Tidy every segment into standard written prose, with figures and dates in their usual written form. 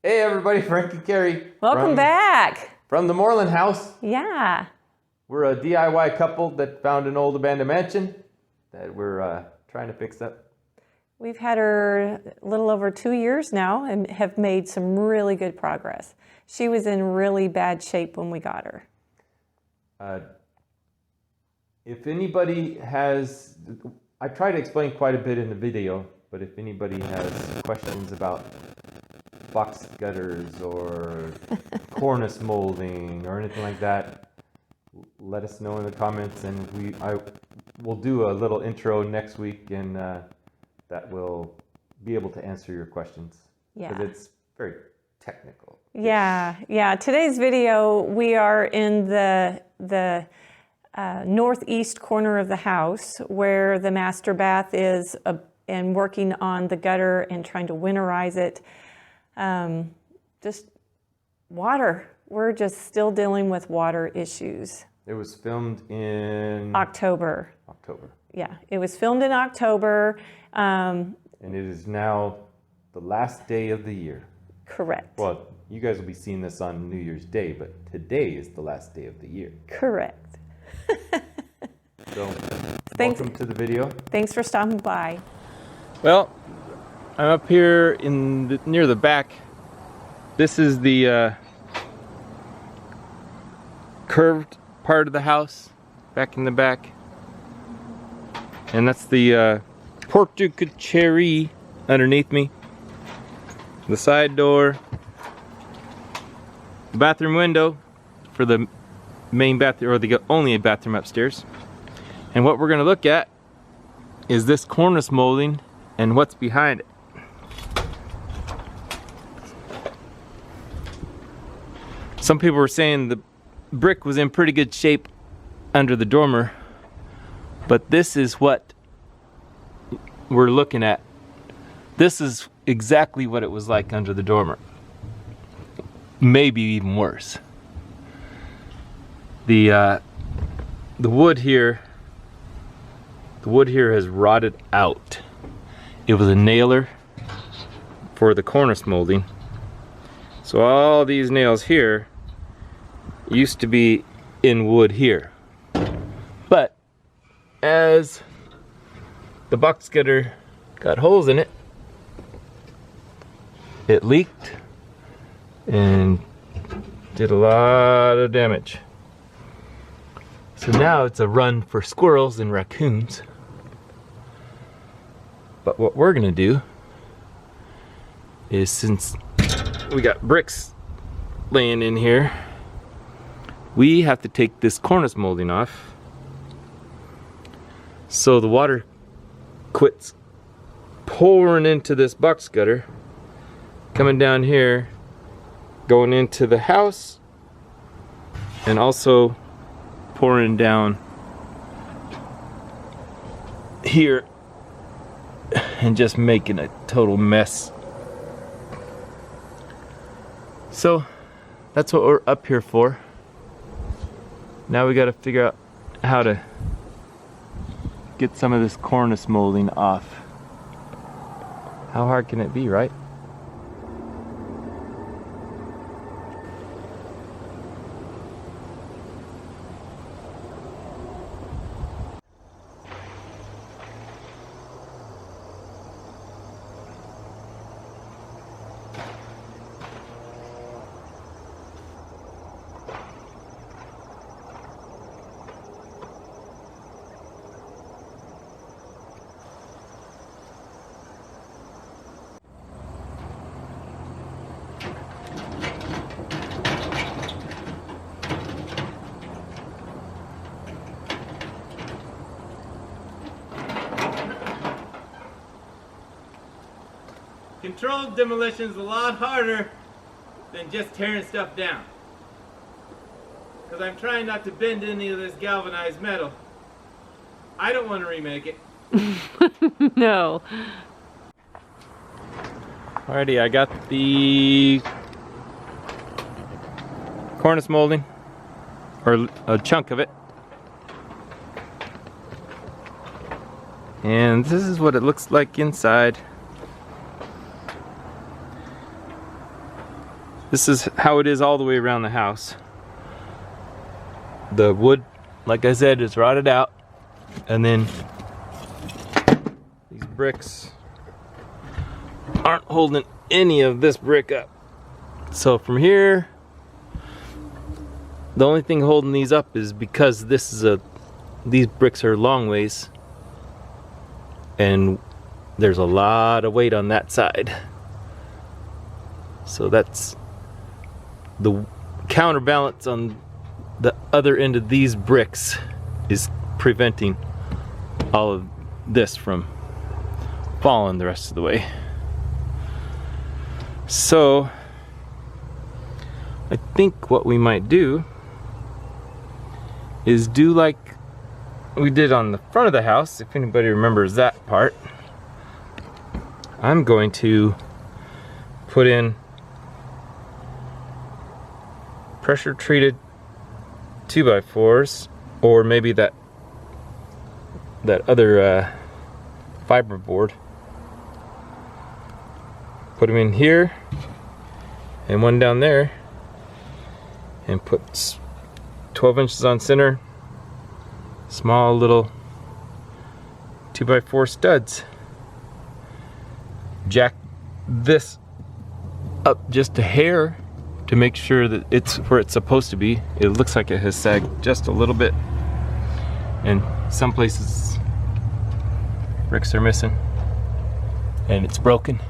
Hey everybody, Frank and Carrie. Welcome back. From the Mooreland House. Yeah. We're a DIY couple that found an old abandoned mansion that we're trying to fix up. We've had her a little over 2 years now and have made some really good progress. She was in really bad shape when we got her. If anybody has, I try to explain quite a bit in the video, but if anybody has questions about box gutters or cornice molding or anything like that, let us know in the comments, and we'll do a little intro next week, and that will be able to answer your questions. Yeah. Because it's very technical. Yeah. Today's video, we are in the northeast corner of the house where the master bath is, and working on the gutter and trying to winterize it. Just water. We're just still dealing with water issues. It was filmed in October. Yeah, it was filmed in October. And it is now the last day of the year. Correct. Well, you guys will be seeing this on New Year's Day, but today is the last day of the year. Correct. So, welcome to the video. Thanks for stopping by. Well, I'm up here near the back. This is the curved part of the house, back in the back. And that's the porte-cochere underneath me. The side door. The bathroom window for the main bathroom, or the only bathroom upstairs. And what we're going to look at is this cornice molding and what's behind it. Some people were saying the brick was in pretty good shape under the dormer, but this is what we're looking at. This is exactly what it was like under the dormer. Maybe even worse. The wood here has rotted out. It was a nailer for the cornice molding. So all these nails here used to be in wood here. But as the box gutter got holes in it, it leaked and did a lot of damage. So now it's a run for squirrels and raccoons. But what we're gonna do is, since we got bricks laying in here, we have to take this cornice molding off so the water quits pouring into this box gutter, coming down here, going into the house, and also pouring down here and just making a total mess. So that's what we're up here for. Now we got to figure out how to get some of this cornice molding off. How hard can it be, right? Controlled demolition is a lot harder than just tearing stuff down. Because I'm trying not to bend any of this galvanized metal. I don't want to remake it. No. Alrighty, I got the cornice molding, or a chunk of it. And this is what it looks like inside. This is how it is all the way around the house. The wood, like I said, is rotted out, and then these bricks aren't holding any of this brick up. So from here, the only thing holding these up is because these bricks are long ways, and there's a lot of weight on that side. So that's the counterbalance on the other end of these bricks is preventing all of this from falling the rest of the way. So I think what we might do is do like we did on the front of the house, if anybody remembers that part. I'm going to put in pressure treated 2x4s, or maybe that other fiberboard. Put them in here and one down there, and put 12 inches on center, small little 2x4 studs. Jack this up just a hair to make sure that it's where it's supposed to be. It looks like it has sagged just a little bit, and some places bricks are missing and it's broken.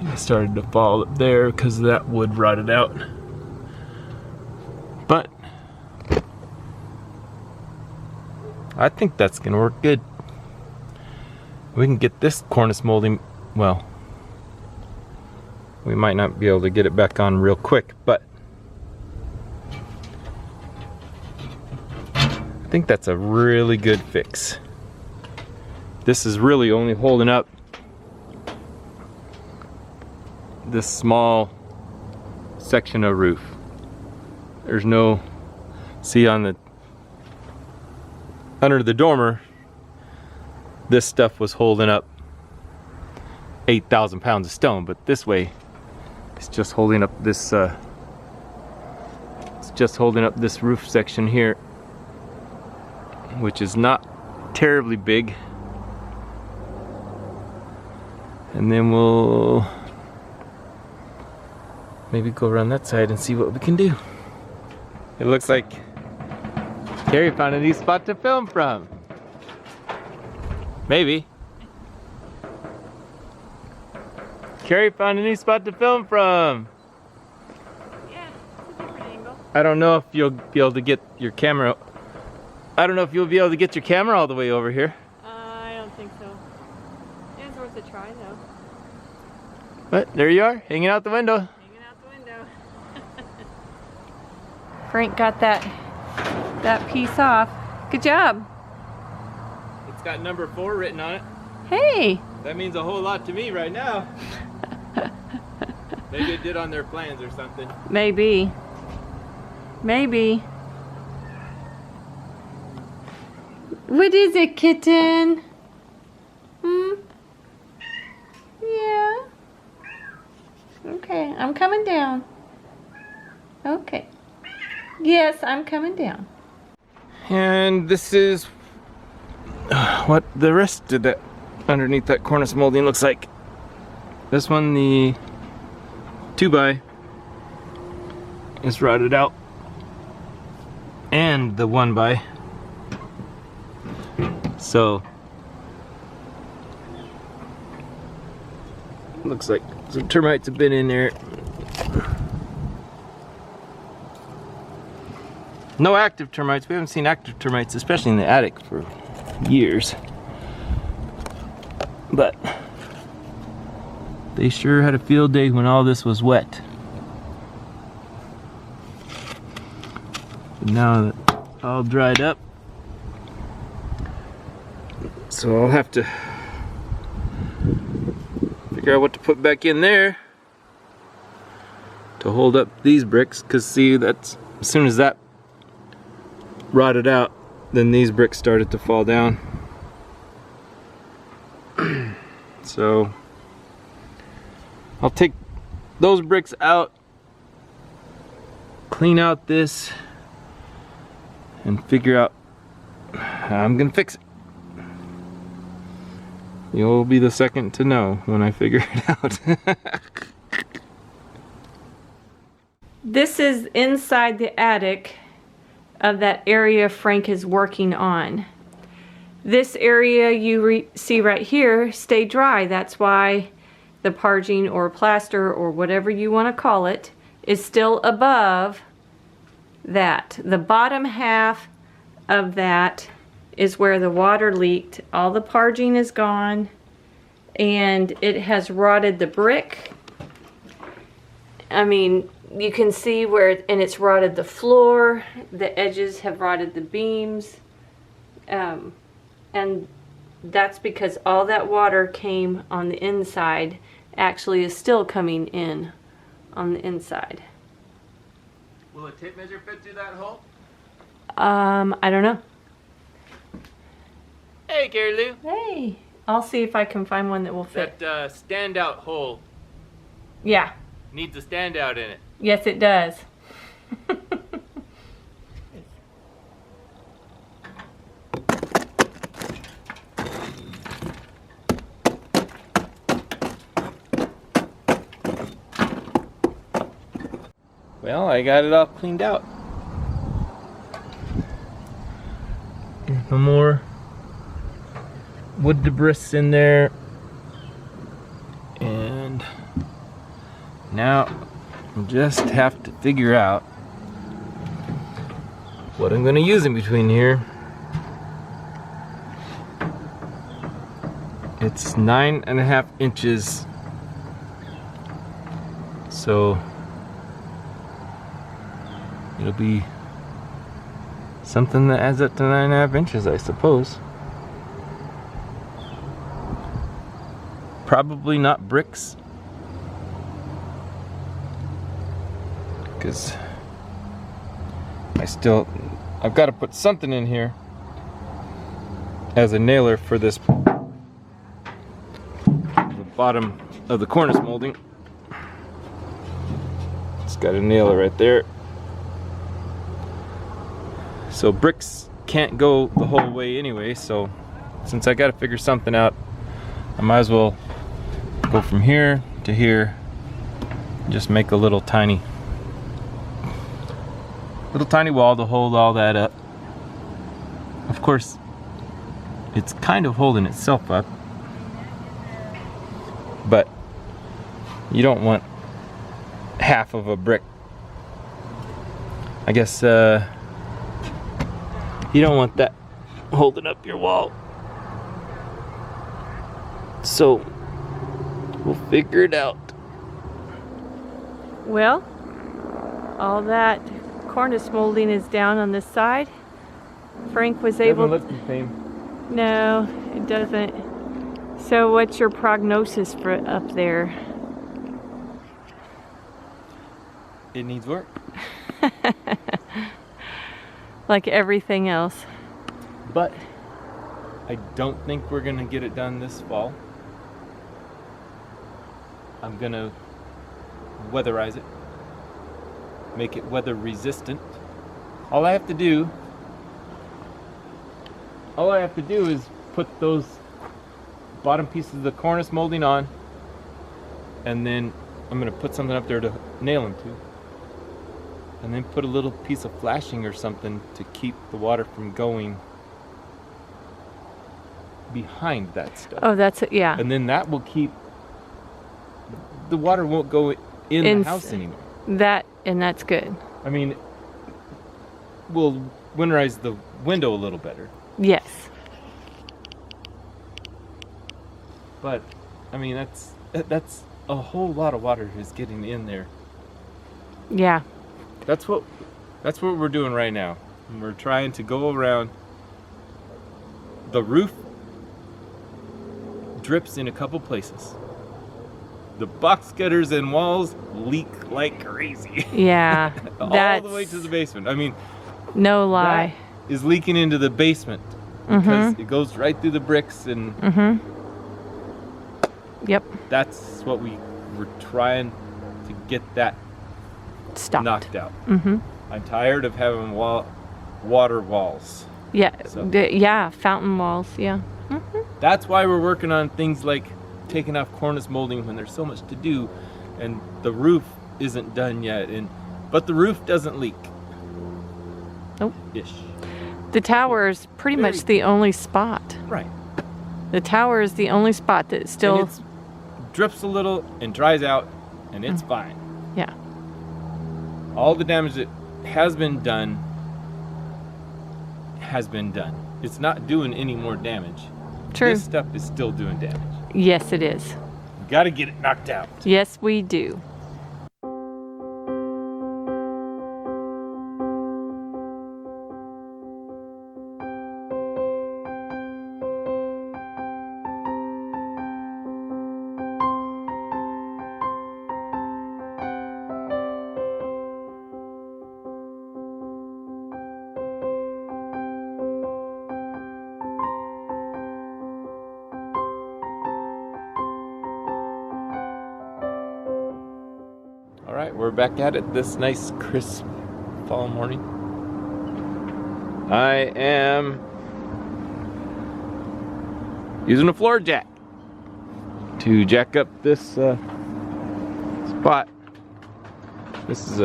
It started to fall up there because that wood rotted out. But I think that's gonna work good. We can get this cornice molding, well, we might not be able to get it back on real quick, but I think that's a really good fix. This is really only holding up this small section of roof. There's no, see on the, under the dormer, this stuff was holding up 8,000 pounds of stone, but this way it's just holding up this roof section here, which is not terribly big. And then we'll maybe go around that side and see what we can do. It looks like Carrie found a new spot to film from. Maybe. Carrie found a new spot to film from. Yeah, it's a different angle. I don't know if you'll be able to get your camera. I don't know if you'll be able to get your camera all the way over here. I don't think so. It's worth a try though. But there you are, hanging out the window. Hanging out the window. Frank got that piece off. Good job. It's got number 4 written on it. Hey. That means a whole lot to me right now. Maybe it did on their plans or something. Maybe. Maybe. What is it, kitten? Yeah. Okay, I'm coming down. Okay. Yes, I'm coming down. And this is what the rest of that underneath that cornice molding looks like. This one, the 2x, is rotted out, and the 1x. So looks like some termites have been in there. No active termites. We haven't seen active termites, especially in the attic, for years. But they sure had a field day when all this was wet. And now that it's all dried up, so I'll have to figure out what to put back in there to hold up these bricks, because see, that's, as soon as that rotted out, then these bricks started to fall down. So I'll take those bricks out, clean out this, and figure out how I'm gonna fix it. You'll be the second to know when I figure it out. This is inside the attic of that area Frank is working on. This area you see right here stayed dry. That's why the parging or plaster or whatever you want to call it is still above that. The bottom half of that is where the water leaked. All the parging is gone and it has rotted the brick. I mean, you can see where, and it's rotted the floor, the edges have rotted the beams, and that's because all that water came on the inside, actually is still coming in on the inside. Will a tape measure fit through that hole? I don't know. Hey, Carrie Lou. Hey, I'll see if I can find one that will fit. That standout hole Yeah, needs a standout in it. yes it does. Well, I got it all cleaned out. There's no more wood debris in there. And now I just have to figure out what I'm going to use in between here. It's 9.5 inches. So it'll be something that adds up to 9.5 inches, I suppose. Probably not bricks, because I've got to put something in here as a nailer for this, the bottom of the cornice molding. It's got a nailer right there. So bricks can't go the whole way anyway, so since I got to figure something out, I might as well go from here to here, just make a little tiny wall to hold all that up. Of course, it's kind of holding itself up, but you don't want half of a brick. I guess you don't want that holding up your wall. So we'll figure it out. Well, all that cornice molding is down on this side. Frank was able Doesn't look the same. No, it doesn't. So what's your prognosis for up there? It needs work. Like everything else. But I don't think we're gonna get it done this fall. I'm gonna weatherize it, make it weather resistant. All I have to do is put those bottom pieces of the cornice molding on, and then I'm gonna put something up there to nail them to, and then put a little piece of flashing or something to keep the water from going behind that stuff. Oh, that's it, yeah. And then that will keep, the water won't go in the house anymore. That's good. I mean, we'll winterize the window a little better. Yes. But I mean, that's a whole lot of water is getting in there. Yeah. That's what we're doing right now. We're trying to go around. The roof drips in a couple places. The box gutters and walls leak like crazy. Yeah. All That's the way to the basement. I mean, no lie. that is leaking into the basement because it goes right through the bricks, and Yep. that's what we we're trying to get that Stopped. knocked out. Mm-hmm. I'm tired of having water walls. Yeah, So- yeah, fountain walls, yeah. Mm-hmm. That's why we're working on things like taking off cornice molding when there's so much to do, and the roof isn't done yet, but the roof doesn't leak. Nope. Ish. The tower is pretty Very- much the only spot. Right. The tower is the only spot that still, And it drips a little and dries out, and it's fine. yeah. All the damage that has been done has been done. It's not doing any more damage. True. This stuff is still doing damage. Yes, it is. We gotta get it knocked out. Yes, we do. All right, we're back at it this nice crisp fall morning. I am using a floor jack to jack up this spot. This is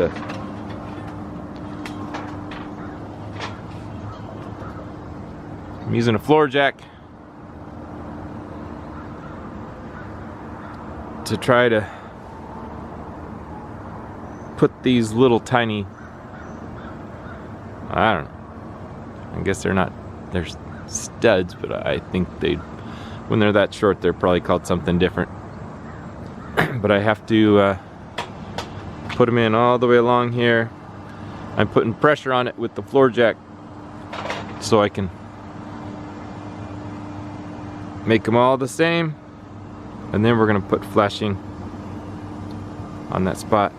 I'm using a floor jack to try to put these little tiny, I don't know, I guess they're studs, but I think when they're that short, they're probably called something different. But I have to put them in all the way along here. I'm putting pressure on it with the floor jack so I can make them all the same, and then we're gonna put flashing on that spot.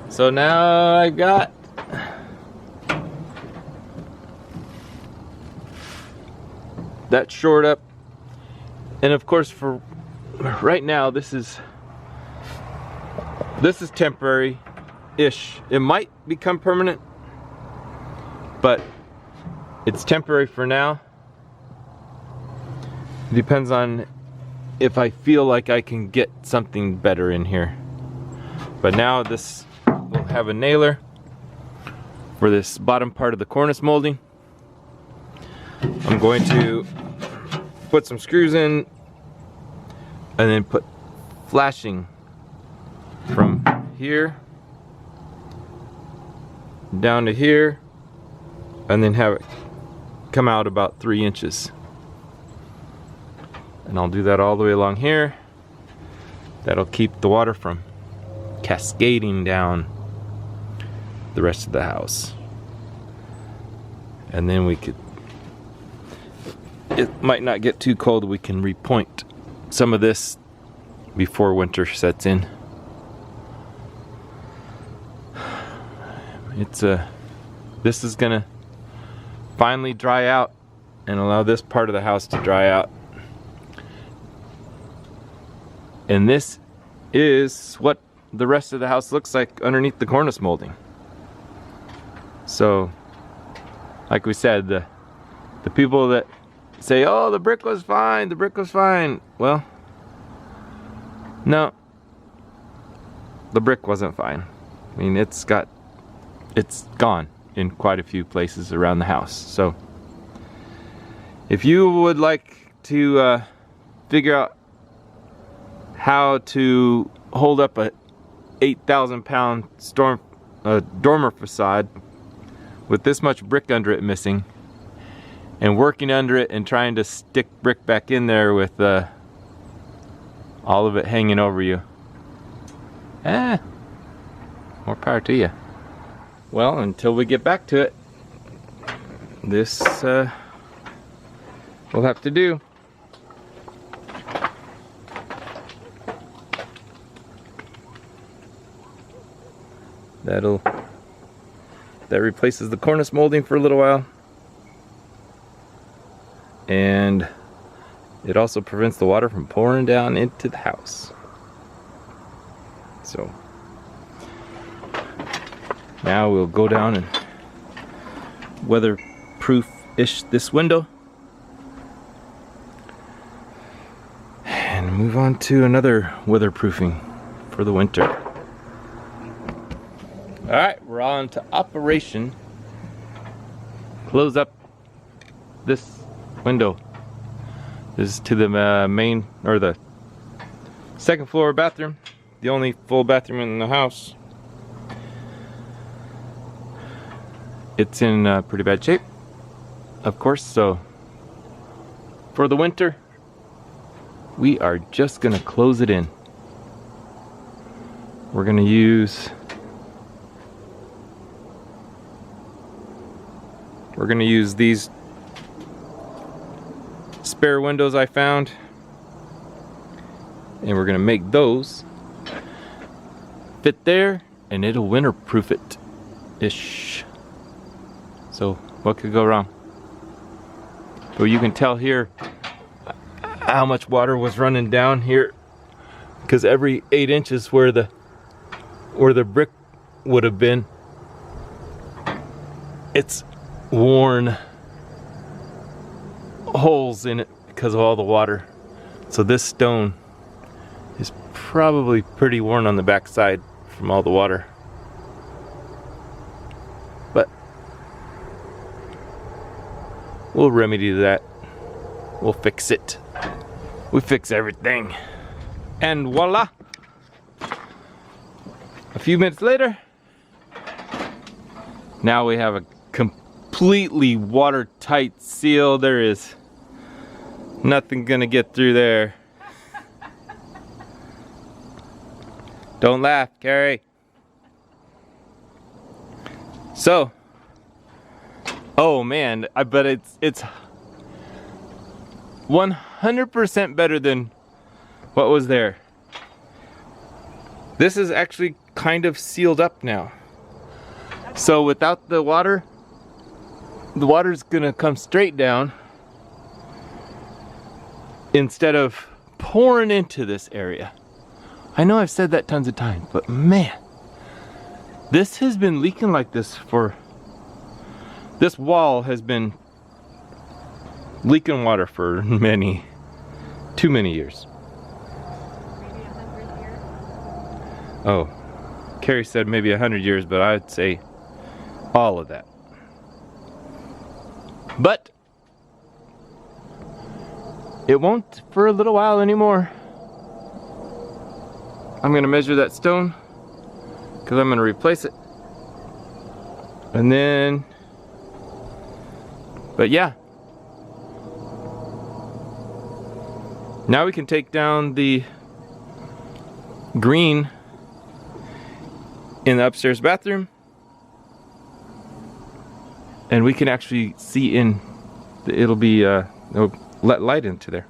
So now I got that shored up, and of course for right now this is temporary-ish. It might become permanent, but it's temporary for now. It depends on if I feel like I can get something better in here. But now this will have a nailer for this bottom part of the cornice molding. I'm going to put some screws in and then put flashing from here down to here, and then have it come out about 3 inches. And I'll do that all the way along here. That'll keep the water from cascading down the rest of the house. And then it might not get too cold, we can repoint some of this before winter sets in. This is gonna finally dry out and allow this part of the house to dry out. And this is what the rest of the house looks like underneath the cornice molding. So like we said, the people that say, oh, the brick was fine, the brick was fine. Well, no, the brick wasn't fine. I mean, it's gone in quite a few places around the house. So if you would like to figure out how to hold up a 8,000-pound dormer facade with this much brick under it missing, and working under it and trying to stick brick back in there with all of it hanging over you, more power to you. Well, until we get back to it, this we'll have to do. That replaces the cornice molding for a little while, and it also prevents the water from pouring down into the house. So now we'll go down and weatherproof-ish this window and move on to another weatherproofing for the winter. Alright, we're on to operation. Close up this window. This is to the main, or the second floor bathroom. The only full bathroom in the house. It's in pretty bad shape, of course, so for the winter, we are just gonna close it in. We're gonna use these spare windows I found, and we're gonna make those fit there, and it'll winterproof it ish. So what could go wrong? But you can tell here how much water was running down here, because every 8 inches where the brick would have been, it's worn holes in it because of all the water. So this stone is probably pretty worn on the back side from all the water. But we'll remedy that. We'll fix it. We fix everything. And voila! A few minutes later, now we have a completely watertight seal. There is nothing gonna get through there. Don't laugh, Carrie. So, oh man, I bet it's 100% better than what was there. This is actually kind of sealed up now. So without the water's gonna come straight down instead of pouring into this area. I know I've said that tons of times, but man, this has been leaking like this this wall has been leaking water for too many years. Maybe 100 years? Oh, Carrie said maybe 100 years, but I'd say all of that. But it won't for a little while anymore. I'm gonna measure that stone because I'm gonna replace it. And then, but yeah. Now we can take down the green in the upstairs bathroom, and we can actually see in. It'll let light into there.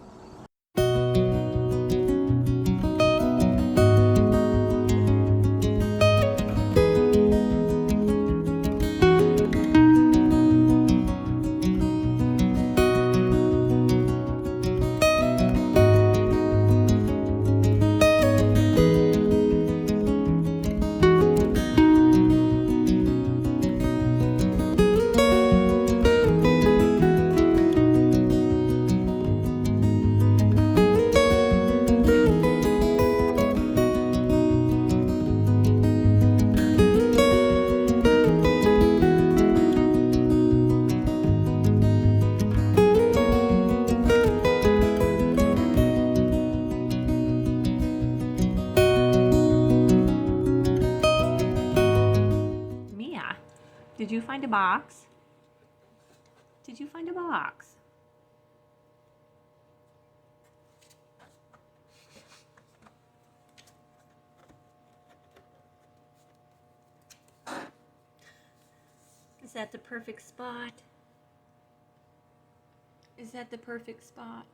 Did you find a box? Did you find a box? Is that the perfect spot? Is that the perfect spot?